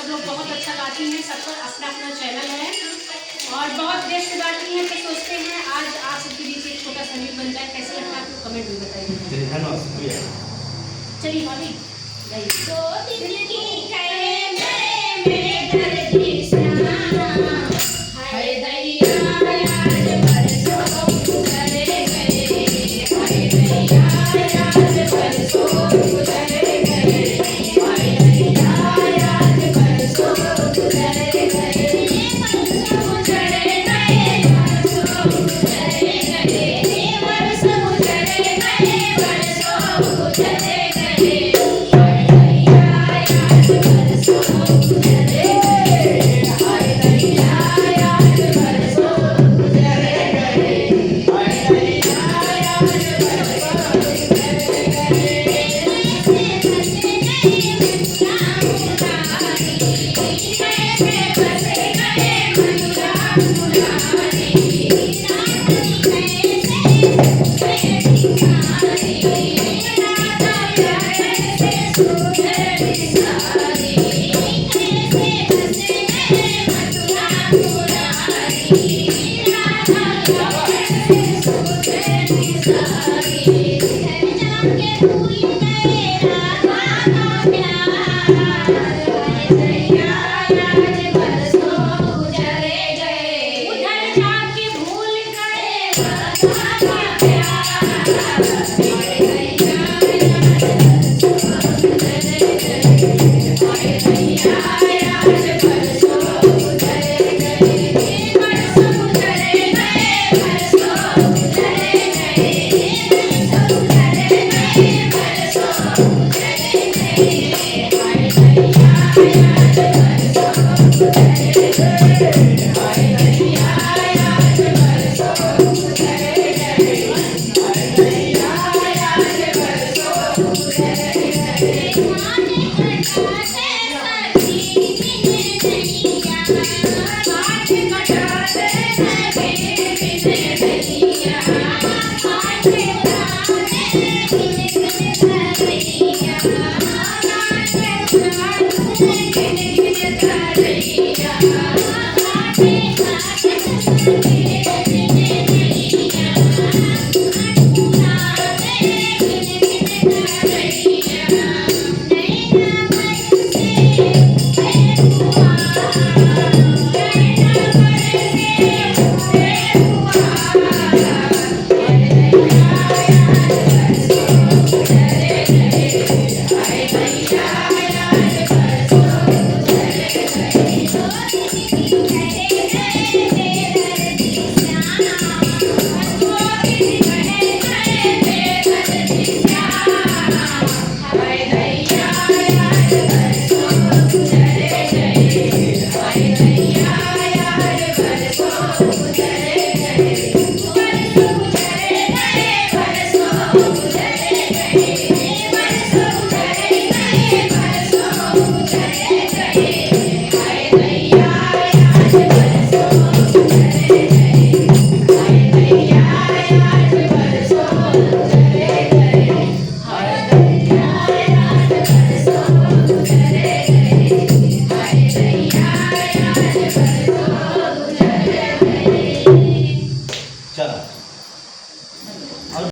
सब लोग बहुत अच्छा गाती हैं, सबका अपना अपना चैनल है और बहुत बेस्ट गाती हैं। तो सोचते हैं आज आप सबके बीच एक छोटा सा रील बन जाए। कैसे लगता है आपको कमेंट में बताइए। चलिए भाभी, दो दिन की खैर में